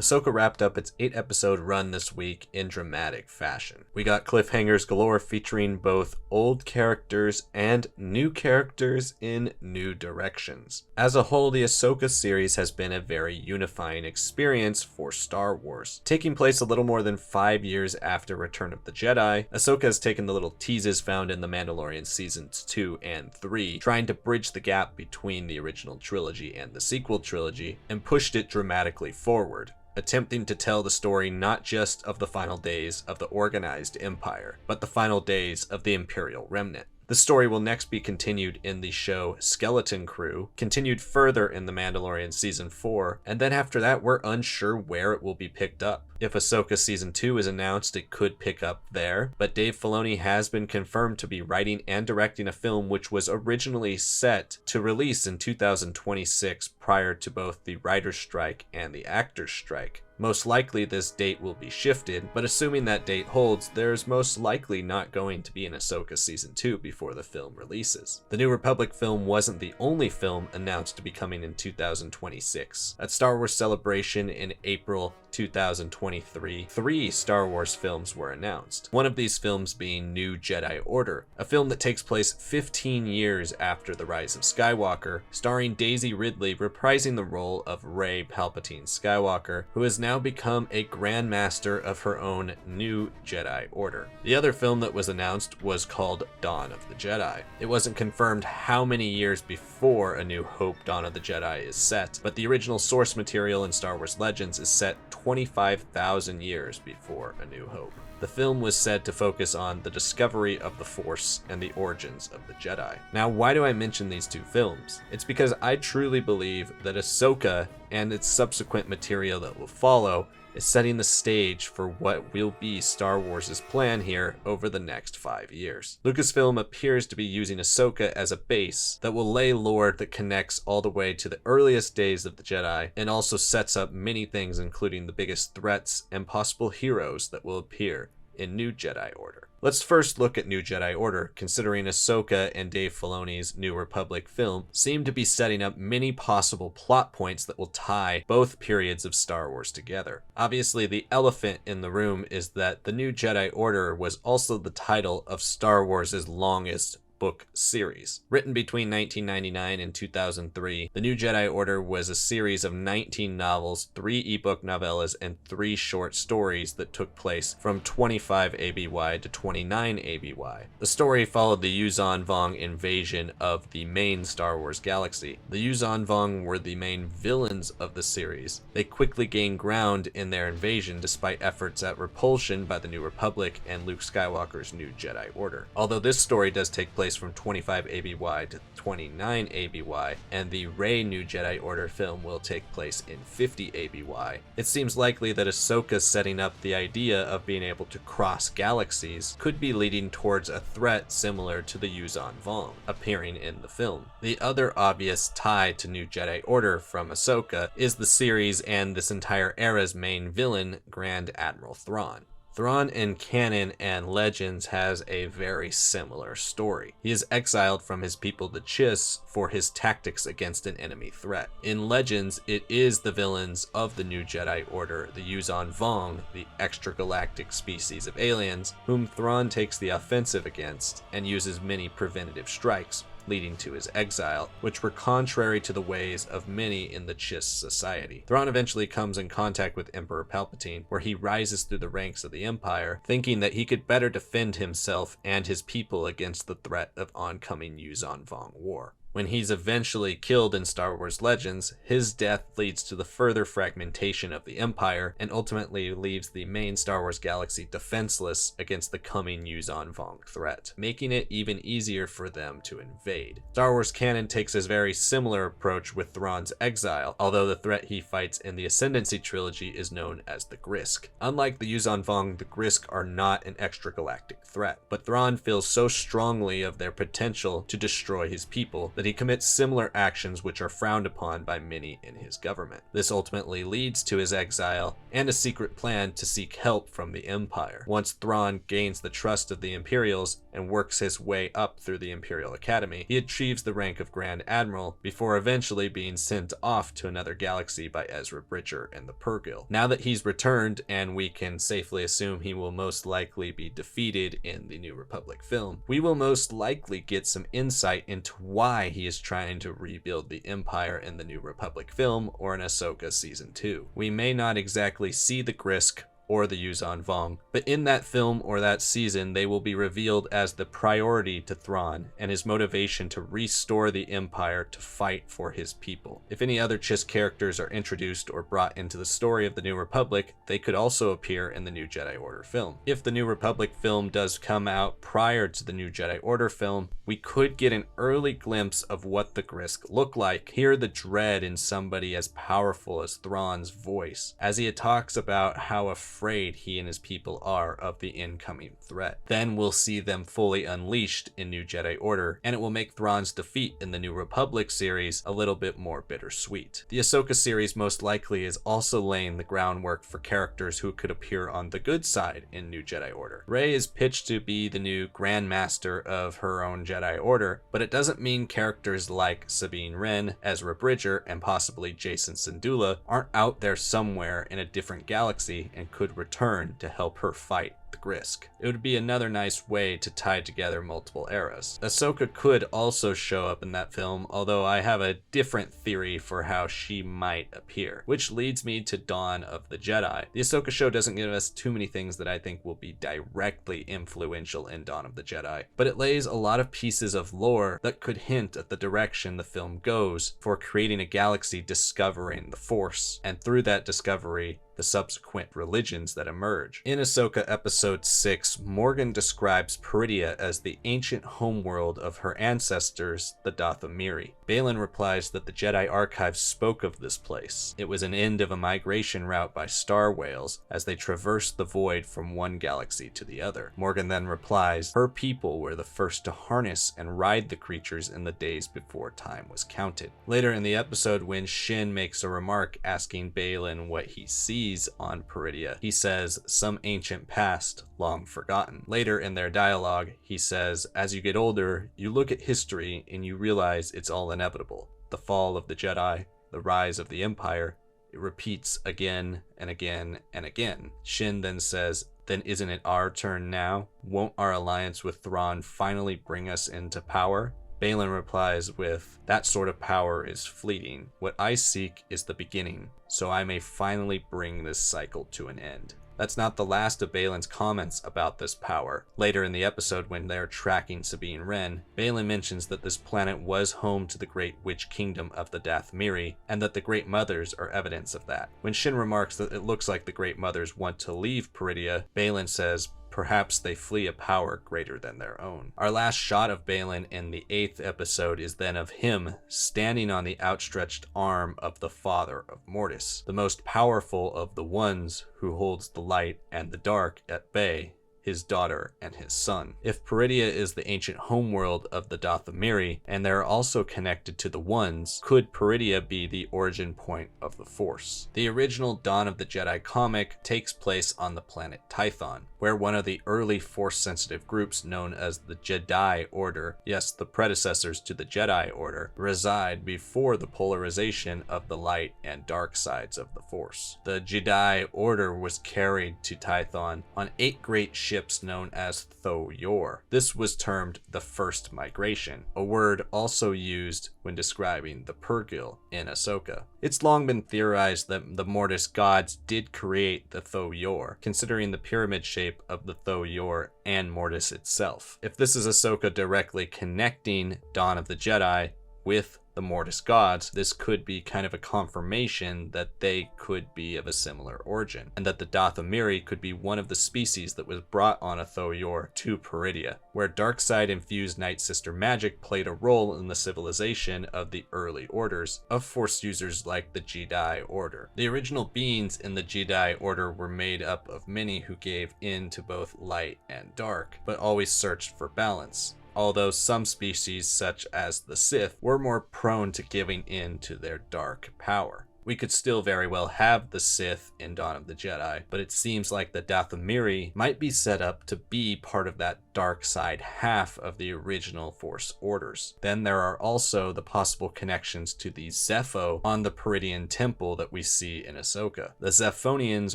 Ahsoka wrapped up its 8-episode run this week in dramatic fashion. We got cliffhangers galore featuring both old characters and new characters in new directions. As a whole, the Ahsoka series has been a very unifying experience for Star Wars. Taking place a little more than 5 years after Return of the Jedi, Ahsoka has taken the little teases found in The Mandalorian Seasons 2 and 3, trying to bridge the gap between the original trilogy and the sequel trilogy, and pushed it dramatically forward, attempting to tell the story not just of the final days of the organized empire, but the final days of the Imperial remnant. The story will next be continued in the show Skeleton Crew, continued further in The Mandalorian Season 4, and then after that we're unsure where it will be picked up. If Ahsoka Season 2 is announced, it could pick up there, but Dave Filoni has been confirmed to be writing and directing a film which was originally set to release in 2026 prior to both the writer's strike and the actor's strike. Most likely this date will be shifted, but assuming that date holds, there's most likely not going to be an Ahsoka Season 2 before the film releases. The New Republic film wasn't the only film announced to be coming in 2026. At Star Wars Celebration in April 2023, 3 Star Wars films were announced. One of these films being New Jedi Order, a film that takes place 15 years after The Rise of Skywalker, starring Daisy Ridley reprising the role of Rey Palpatine Skywalker, who has now become a Grand Master of her own New Jedi Order. The other film that was announced was called Dawn of the Jedi. It wasn't confirmed how many years before A New Hope Dawn of the Jedi is set, but the original source material in Star Wars Legends is set 25,000 years before A New Hope. The film was said to focus on the discovery of the Force and the origins of the Jedi. Now, why do I mention these two films? It's because I truly believe that Ahsoka and its subsequent material that will follow is setting the stage for what will be Star Wars' plan here over the next 5 years. Lucasfilm appears to be using Ahsoka as a base that will lay lore that connects all the way to the earliest days of the Jedi, and also sets up many things including the biggest threats and possible heroes that will appear in New Jedi Order. Let's first look at New Jedi Order, considering Ahsoka and Dave Filoni's New Republic film seem to be setting up many possible plot points that will tie both periods of Star Wars together. Obviously, the elephant in the room is that the New Jedi Order was also the title of Star Wars' longest book series. Written between 1999 and 2003, The New Jedi Order was a series of 19 novels, 3 ebook novellas, and 3 short stories that took place from 25 ABY to 29 ABY. The story followed the Yuuzhan Vong invasion of the main Star Wars galaxy. The Yuuzhan Vong were the main villains of the series. They quickly gained ground in their invasion despite efforts at repulsion by the New Republic and Luke Skywalker's New Jedi Order. Although this story does take place from 25 ABY to 29 ABY, and the Rey New Jedi Order film will take place in 50 ABY, it seems likely that Ahsoka setting up the idea of being able to cross galaxies could be leading towards a threat similar to the Yuuzhan Vong appearing in the film. The other obvious tie to New Jedi Order from Ahsoka is the series and this entire era's main villain, Grand Admiral Thrawn. Thrawn in Canon and Legends has a very similar story. He is exiled from his people the Chiss for his tactics against an enemy threat. In Legends, it is the villains of the New Jedi Order, the Yuuzhan Vong, the extragalactic species of aliens, whom Thrawn takes the offensive against and uses many preventative strikes, leading to his exile, which were contrary to the ways of many in the Chiss society. Thrawn eventually comes in contact with Emperor Palpatine, where he rises through the ranks of the Empire, thinking that he could better defend himself and his people against the threat of oncoming Yuuzhan Vong war. When he's eventually killed in Star Wars Legends, his death leads to the further fragmentation of the Empire and ultimately leaves the main Star Wars galaxy defenseless against the coming Yuuzhan Vong threat, making it even easier for them to invade. Star Wars canon takes a very similar approach with Thrawn's exile, although the threat he fights in the Ascendancy trilogy is known as the Grysk. Unlike the Yuuzhan Vong, the Grysk are not an extragalactic threat, but Thrawn feels so strongly of their potential to destroy his people that he commits similar actions which are frowned upon by many in his government. This ultimately leads to his exile and a secret plan to seek help from the Empire. Once Thrawn gains the trust of the Imperials and works his way up through the Imperial Academy, he achieves the rank of Grand Admiral before eventually being sent off to another galaxy by Ezra Bridger and the Purrgil. Now that he's returned, and we can safely assume he will most likely be defeated in the New Republic film, we will most likely get some insight into why he is trying to rebuild the Empire in the New Republic film or in Ahsoka Season 2. We may not exactly see the Grysk or the Yuuzhan Vong, but in that film or that season, they will be revealed as the priority to Thrawn and his motivation to restore the Empire to fight for his people. If any other Chiss characters are introduced or brought into the story of the New Republic, they could also appear in the new Jedi Order film. If the New Republic film does come out prior to the new Jedi Order film, we could get an early glimpse of what the Grysk look like, hear the dread in somebody as powerful as Thrawn's voice, as he talks about how afraid he and his people are of the incoming threat. Then we'll see them fully unleashed in New Jedi Order, and it will make Thrawn's defeat in the New Republic series a little bit more bittersweet. The Ahsoka series most likely is also laying the groundwork for characters who could appear on the good side in New Jedi Order. Rey is pitched to be the new Grand Master of her own Jedi Order, but it doesn't mean characters like Sabine Wren, Ezra Bridger, and possibly Jacen Syndulla aren't out there somewhere in a different galaxy and could return to help her fight the Grysk. It would be another nice way to tie together multiple eras. Ahsoka could also show up in that film, although I have a different theory for how she might appear, which leads me to Dawn of the Jedi. The Ahsoka show doesn't give us too many things that I think will be directly influential in Dawn of the Jedi, but it lays a lot of pieces of lore that could hint at the direction the film goes for creating a galaxy discovering the Force, and through that discovery, the subsequent religions that emerge. In Ahsoka Episode 6, Morgan describes Peridea as the ancient homeworld of her ancestors, the Dathomiri. Baylan replies that the Jedi archives spoke of this place. It was an end of a migration route by star whales as they traversed the void from one galaxy to the other. Morgan then replies, her people were the first to harness and ride the creatures in the days before time was counted. Later in the episode, when Shin makes a remark asking Baylan what he sees on Peridea, he says, some ancient past long forgotten. Later in their dialogue, he says, as you get older, you look at history and you realize it's all inevitable. The fall of the Jedi, the rise of the Empire, it repeats again and again and again. Shin then says, then isn't it our turn now? Won't our alliance with Thrawn finally bring us into power? Baylan replies with, that sort of power is fleeting. What I seek is the beginning, so I may finally bring this cycle to an end. That's not the last of Baylan's comments about this power. Later in the episode, when they're tracking Sabine Wren, Baylan mentions that this planet was home to the Great Witch Kingdom of the Dathomiri, and that the Great Mothers are evidence of that. When Shin remarks that it looks like the Great Mothers want to leave Peridea, Baylan says, perhaps they flee a power greater than their own. Our last shot of Baylan in the 8th episode is then of him standing on the outstretched arm of the father of Mortis, the most powerful of the ones who holds the light and the dark at bay, his daughter and his son. If Peridea is the ancient homeworld of the Dathomiri, and they're also connected to the Ones, could Peridea be the origin point of the Force? The original Dawn of the Jedi comic takes place on the planet Tython, where one of the early Force-sensitive groups known as the Jedi Order, yes, the predecessors to the Jedi Order, reside before the polarization of the light and dark sides of the Force. The Jedi Order was carried to Tython on 8 great ships known as Tho-Yor. This was termed the First Migration, a word also used when describing the Purrgil in Ahsoka. It's long been theorized that the Mortis gods did create the Tho-Yor, considering the pyramid shape of the Tho-Yor and Mortis itself. If this is Ahsoka directly connecting Dawn of the Jedi with the Mortis gods, this could be kind of a confirmation that they could be of a similar origin, and that the Dathomiri could be one of the species that was brought on a Tho-Yor to Peridea, where dark side infused Night Sister magic played a role in the civilization of the early orders of Force users like the Jedi Order. The original beings in the Jedi Order were made up of many who gave in to both light and dark, but always searched for balance. although some species, such as the Sith, were more prone to giving in to their dark power. We could still very well have the Sith in Dawn of the Jedi, but it seems like the Dathomiri might be set up to be part of that dark side half of the original Force Orders. Then there are also the possible connections to the Zeffo on the Peridian Temple that we see in Ahsoka. The Zephonians,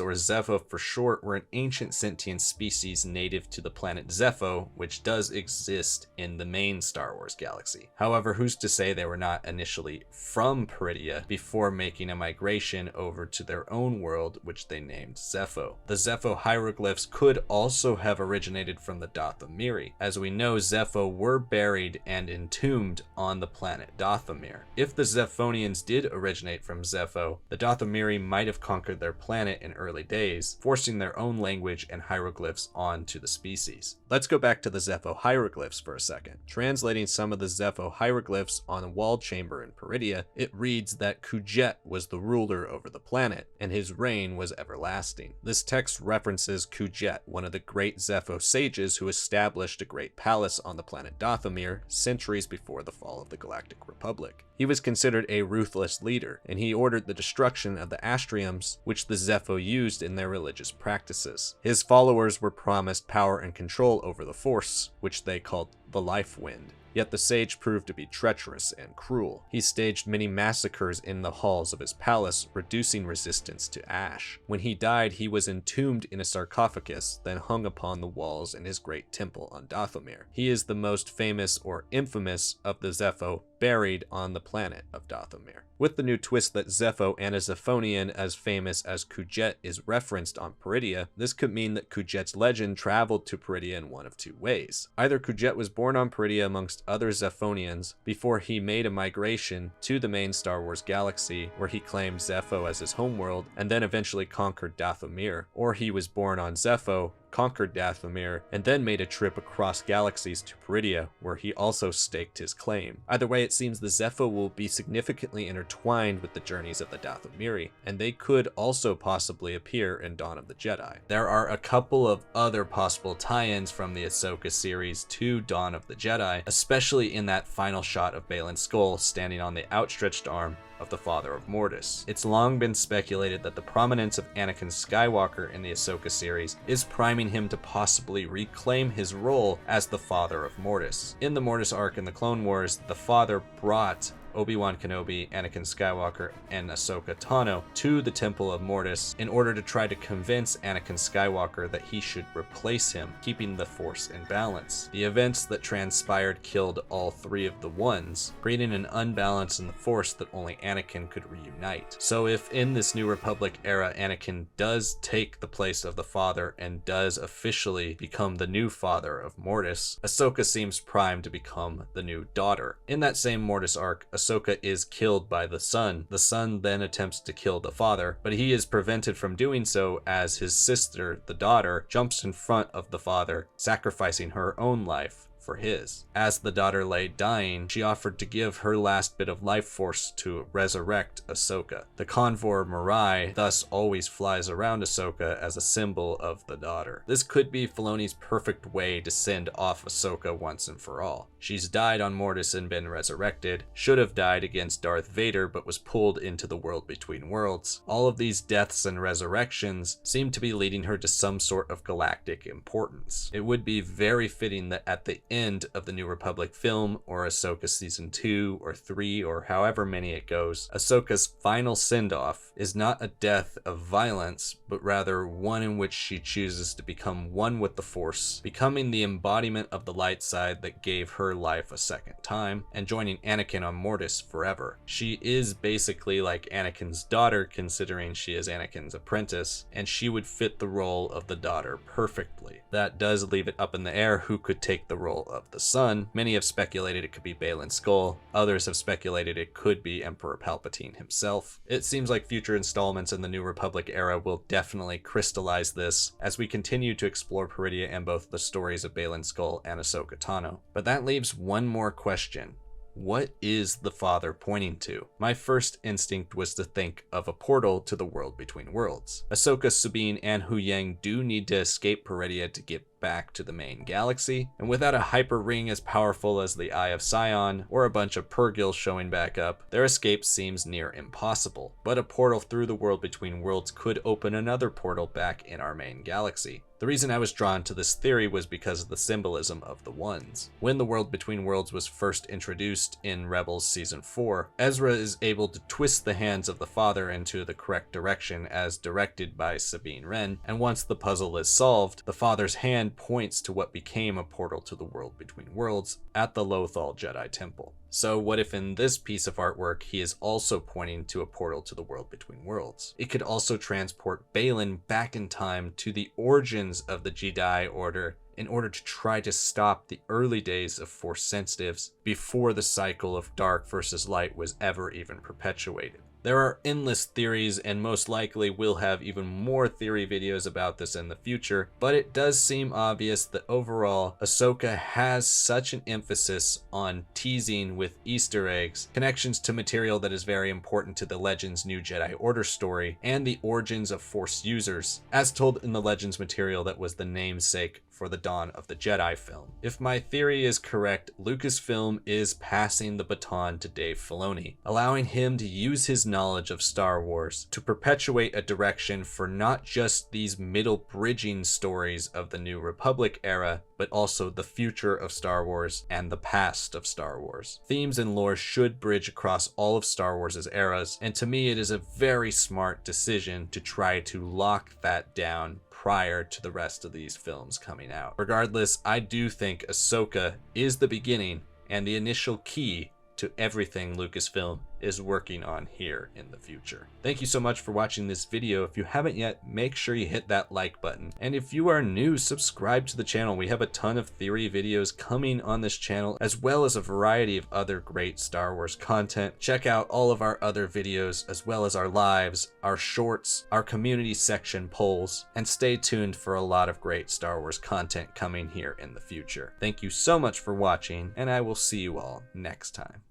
or Zeffo for short, were an ancient sentient species native to the planet Zeffo, which does exist in the main Star Wars galaxy. However, who's to say they were not initially from Peridia before making a migration over to their own world, which they named Zeffo. The Zeffo hieroglyphs could also have originated from the Dathomiri. As we know, Zeffo were buried and entombed on the planet Dathomir. If the Zephonians did originate from Zeffo, the Dathomiri might have conquered their planet in early days, forcing their own language and hieroglyphs onto the species. Let's go back to the Zeffo hieroglyphs for a second. Translating some of the Zeffo hieroglyphs on a wall chamber in Peridia, it reads that Kujet was the ruler over the planet, and his reign was everlasting. This text references Kujet, one of the great Zeffo sages who established a great palace on the planet Dathomir centuries before the fall of the Galactic Republic. He was considered a ruthless leader, and he ordered the destruction of the Astriums, which the Zeffo used in their religious practices. His followers were promised power and control over the Force, which they called the Life Wind. Yet the sage proved to be treacherous and cruel. He staged many massacres in the halls of his palace, reducing resistance to ash. When he died, he was entombed in a sarcophagus, then hung upon the walls in his great temple on Dathomir. He is the most famous or infamous of the Zeffo buried on the planet of Dathomir. With the new twist that Zeffo and a Zephonian as famous as Kujet is referenced on Peridia, this could mean that Kujet's legend traveled to Peridia in one of two ways. Either Kujet was born on Peridia amongst other Zephonians before he made a migration to the main Star Wars galaxy, where he claimed Zeffo as his homeworld and then eventually conquered Dathomir, or he was born on Zeffo, conquered Dathomir, and then made a trip across galaxies to Peridia, where he also staked his claim. Either way, it seems the Zeffo will be significantly intertwined with the journeys of the Dathomiri, and they could also possibly appear in Dawn of the Jedi. There are a couple of other possible tie-ins from the Ahsoka series to Dawn of the Jedi, especially in that final shot of Baylan Skoll standing on the outstretched arm of the father of Mortis. It's long been speculated that the prominence of Anakin Skywalker in the Ahsoka series is priming him to possibly reclaim his role as the father of Mortis. In the Mortis arc in the Clone Wars, the father brought Obi-Wan Kenobi, Anakin Skywalker, and Ahsoka Tano to the Temple of Mortis in order to try to convince Anakin Skywalker that he should replace him, keeping the Force in balance. The events that transpired killed all three of the ones, creating an unbalance in the Force that only Anakin could reunite. So if in this New Republic era Anakin does take the place of the father and does officially become the new father of Mortis, Ahsoka seems primed to become the new daughter. In that same Mortis arc, Ahsoka is killed by the son. The son then attempts to kill the father, but he is prevented from doing so as his sister, the daughter, jumps in front of the father, sacrificing her own life for his. As the daughter lay dying, she offered to give her last bit of life force to resurrect Ahsoka. The Convor Mirai thus always flies around Ahsoka as a symbol of the daughter. This could be Filoni's perfect way to send off Ahsoka once and for all. She's died on Mortis and been resurrected, should have died against Darth Vader but was pulled into the world between worlds. All of these deaths and resurrections seem to be leading her to some sort of galactic importance. It would be very fitting that at the end of the New Republic film, or Ahsoka season 2 or 3 or however many it goes, Ahsoka's final send-off is not a death of violence, but rather one in which she chooses to become one with the Force, becoming the embodiment of the light side that gave her life a second time, and joining Anakin on Mortis forever. She is basically like Anakin's daughter, considering she is Anakin's apprentice, and she would fit the role of the daughter perfectly. That does leave it up in the air who could take the role of the son. Many have speculated it could be Baylan Skoll. Others have speculated it could be Emperor Palpatine himself. It seems like future installments in the New Republic era will definitely crystallize this as we continue to explore Peridia and both the stories of Baylan Skoll and Ahsoka Tano. But that leaves one more question. What is the father pointing to? My first instinct was to think of a portal to the world between worlds. Ahsoka, Sabine, and Huyang do need to escape Peridia to get back to the main galaxy, and without a hyper ring as powerful as the Eye of Sion or a bunch of Purgils showing back up, their escape seems near impossible. But a portal through the world between worlds could open another portal back in our main galaxy. The reason I was drawn to this theory was because of the symbolism of the Ones. When the world between worlds was first introduced in Rebels Season 4, Ezra is able to twist the hands of the Father into the correct direction as directed by Sabine Wren, and once the puzzle is solved, the Father's hand points to what became a portal to the world between worlds at the Lothal Jedi Temple. So what if in this piece of artwork he is also pointing to a portal to the world between worlds? It could also transport Baylan back in time to the origins of the Jedi Order in order to try to stop the early days of Force sensitives before the cycle of dark versus light was ever even perpetuated. There are endless theories, and most likely we'll have even more theory videos about this in the future, but it does seem obvious that overall, Ahsoka has such an emphasis on teasing with Easter eggs, connections to material that is very important to the Legends New Jedi Order story, and the origins of Force users, as told in the Legends material that was the namesake for the Dawn of the Jedi film. If my theory is correct, Lucasfilm is passing the baton to Dave Filoni, allowing him to use his knowledge of Star Wars to perpetuate a direction for not just these middle bridging stories of the New Republic era, but also the future of Star Wars and the past of Star Wars. Themes and lore should bridge across all of Star Wars' eras, and to me it is a very smart decision to try to lock that down prior to the rest of these films coming out. Regardless, I do think Ahsoka is the beginning and the initial key to everything Lucasfilm is working on here in the future. Thank you so much for watching this video. If you haven't yet, make sure you hit that like button. And if you are new, subscribe to the channel. We have a ton of theory videos coming on this channel, as well as a variety of other great Star Wars content. Check out all of our other videos, as well as our lives, our shorts, our community section polls, and stay tuned for a lot of great Star Wars content coming here in the future. Thank you so much for watching, and I will see you all next time.